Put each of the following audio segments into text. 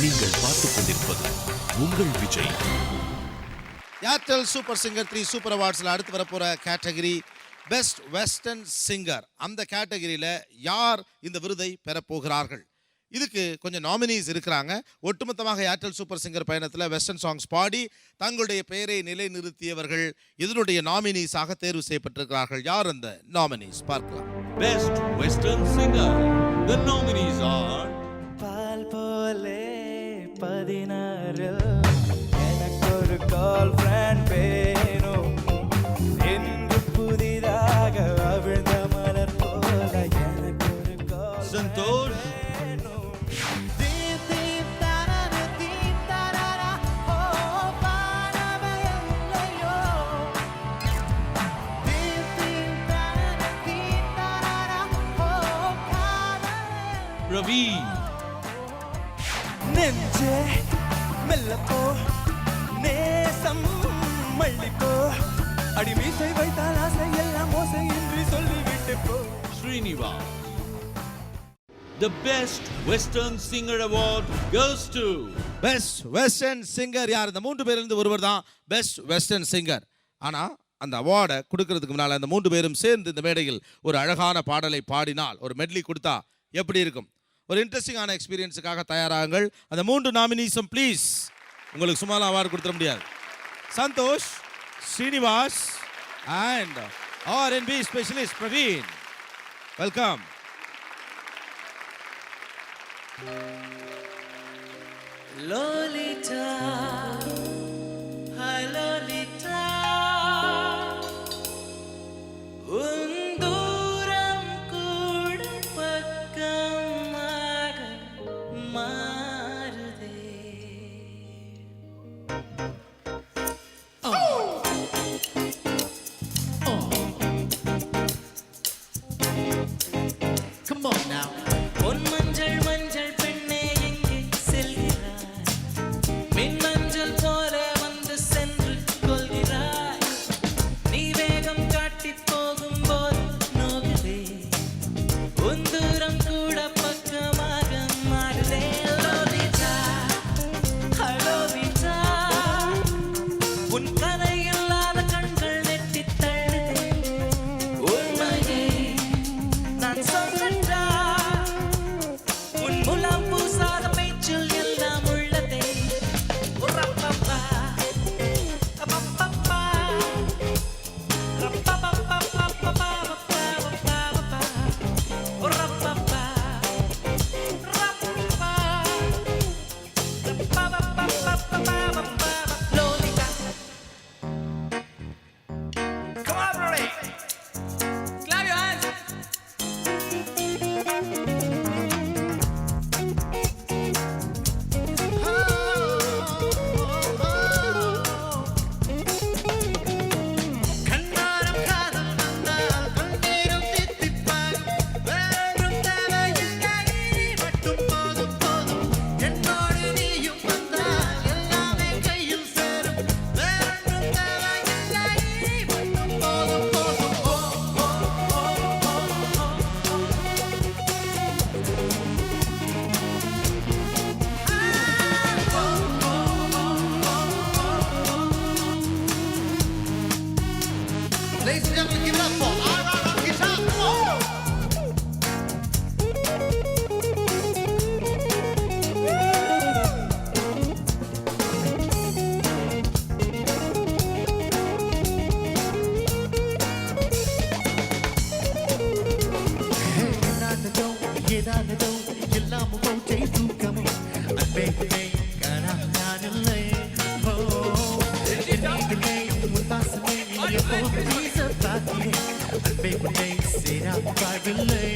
நீங்கள் பார்த்துக் கொண்டிருப்பது உங்கள் Vijay. Airtel super singer 3 super அவார்ட்ஸில் அடுத்து வரப்போகிற கேட்டகரி பெஸ்ட் வெஸ்டர்ன் சிங்கர். அந்த கேட்டகரியில் யார் இந்த விருதை பெறப்போகிறார்கள்? இதுக்கு கொஞ்சம் நாமினிஸ் இருக்கிறாங்க. ஒட்டுமொத்தமாக ஏர்டெல் சூப்பர் சிங்கர் பயணத்தில் வெஸ்டர்ன் சாங்ஸ் பாடி தங்களுடைய பெயரை நிலைநிறுத்தியவர்கள் இதனுடைய நாமினிஸாக தேர்வு செய்யப்பட்டிருக்கிறார்கள். யார் அந்த நாமினிஸ் பார்க்கலாம். Best western singer. The nominees are பால் போலே 16 எனக்கு ஒரு கால் ஃப்ரெண்ட் வேணும் என்று புதிதாக அவிழ்ந்த மலர் போல எனக்கு ஒரு கால் சந்தோஷ், ரவி, நெஞ்சே மெல்லப்போ நேசம் மல்லிப்போ அடிமீசை வைத்தால் ஆசை எல்லாம் மோசை என்று சொல்லிவிட்டு போ. Srinivas. The best western singer award goes to best western singer யார்? இந்த 3 பேரிலிருந்து ஒருவர் தான் பெஸ்ட் வெஸ்டர்ன் சிங்கர். ஆனால் அந்த அவார்டை கொடுக்கறதுக்கு முன்னால் அந்த 3 பேரும் சேர்ந்து இந்த மேடையில் ஒரு அழகான பாடலை பாடினால், ஒரு மெட்லி கொடுத்தா எப்படி இருக்கும்? ஒரு இன்ட்ரெஸ்டிங்கான எக்ஸ்பீரியன்ஸுக்காக தயாராகுங்கள். அந்த 3 நாமினிஸும் ப்ளீஸ், உங்களுக்கு சும்மாலாம் அவார்டு கொடுத்துட முடியாது. Santhosh, Srinivas and R&B specialist Praveen. Welcome. Lolita hi Lolita உன் தூரம் கூட பக்கமாக மாறுதே. Come on now. பொன் மஞ்சள் மஞ்சள் பெண்ணே எங்கே செல்கிறாய்? மின் மஞ்சள் போல வந்து சென்று கொள்கிறாய். நீ வேகம் காட்டி போகும்போது நோகுதே. உன் தூரம் கூட பக்கமாக மாறுதே. லோலிட்டா லோலிட்டா உன் கதை இல்லாத கண்கள் நெட்டி தள்ளுதே. உண்மையை நான் சொல்லட்டா, உன் முலாம் பூசாத பேச்சில் எல்லாம் உள்ளதே. ரப்பப்பா அப்பப்பா ரப்பப்பப்பப்பப்பப்பப்பப்பப்பா ரப்பப்பா ரப்பப்பா ரப்பப்பப்பப்பப்பப்பப்பா. Lolita. Come on, everybody. Clap your hands. கண்ணாரம் காதல் வந்தால் கண்ணீரும் தித்திப்பார். வேறும் தேவையில்லை, மட்டும் போதும் போதும். என்னோடு நீயும் வந்தால் எல்லாமே கையில் சேரும். வேறும் தேவையில்லை, மட்டும் போதும் போதும். Ladies and gentlemen, give it up for RR on guitar. Come on. ஏதானதோ எல்லாமும் போட்டே தூக்கமும் அன்பே காணானில்லை. என்னைக்குமே உன் பாசமே எப்போது வீச பார்த்தேன். அன்பே உன்னை சேராவில்லை.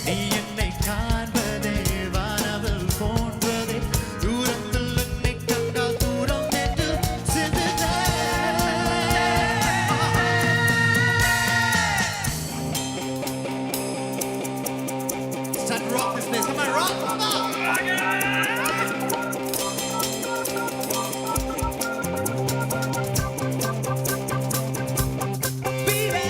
நீ என்னை காண்பதே வானவில் போன்றதே. தூரத்தில் என்னை கண்டால் தூரம் என்று சிறிதே. Time to rock this place. Come on, rock. Come on. Baby.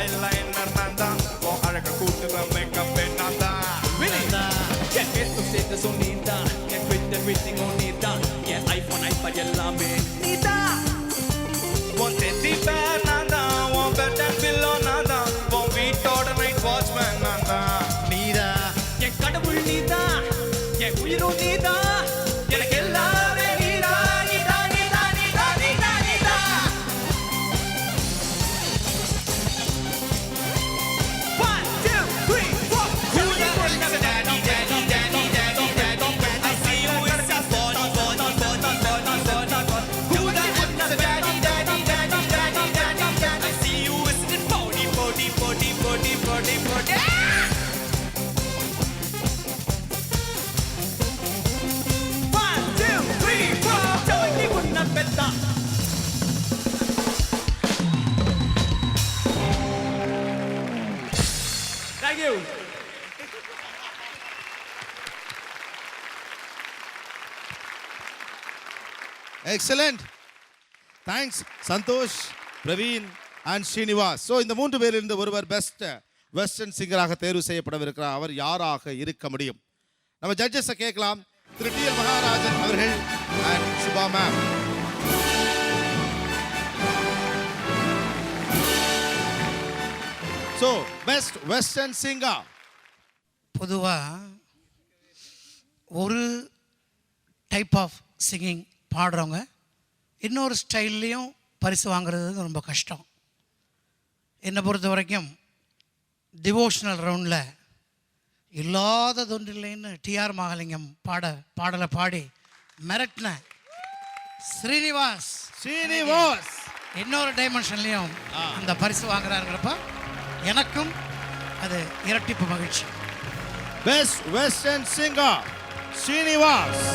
eyeliner நான் தான் உன் அழக கூட்டுற மேக்கப் நான் தான் என் Facebook status உம் நீதான், என் Twitter greeting உம் நீதான், என் iPhone, iPad எல்லாமே நீதான். உன் teddy bear நான் தான் உன் bed and pillow நான் தான் உன் வீட்டோட night watchman நான் தான் என் கடவுள் நீதான், என் உயிரும் நீதான், எனக்கு எல்லாமே நீதான், நீதான், நீதான், நீதான், நீதான், நீதான். 1, 2, 3, 4. Who the heck is daddy, daddy, daddy, daddy, daddy? I see you with your body, body, body, body, body. Who the heck is daddy, daddy, daddy, daddy, daddy, daddy? I see you with your body, body, body, body, body, body. 1, 2, 3, 4. ஜோதி உன்னை பெத்தா. Thank you. Excellent. Thanks Santhosh, Praveen and Srinivas. So இந்த மூன்று பேரிலிருந்து ஒருவர் best western சிங்கராக தேர்வு செய்யப்படவிருக்கிறார். அவர் யாராக இருக்க முடியும்? நம்ம ஜட்ஜஸை கேட்கலாம். திரு டி.எல். மகாராஜன் அவர்கள் and Subha ma'am. So best western singer. பொதுவாக ஒரு டைப் ஆஃப் சிங்கிங் பாடுறவங்க இன்னொரு ஸ்டைல்லையும் பரிசு வாங்குறது ரொம்ப கஷ்டம். என்னை பொறுத்த வரைக்கும் டிவோஷனல் ரவுண்டில் இல்லாததொன்றில்லைன்னு டிஆர் மகாலிங்கம் பாடலை பாடி மிரட்டின ஸ்ரீனிவாஸ் இன்னொரு டைமென்ஷன்லையும் அந்த பரிசு வாங்குறாருங்கிறப்ப எனக்கும் அது இரட்டிப்பு மகிழ்ச்சி. Best western singer Srinivas.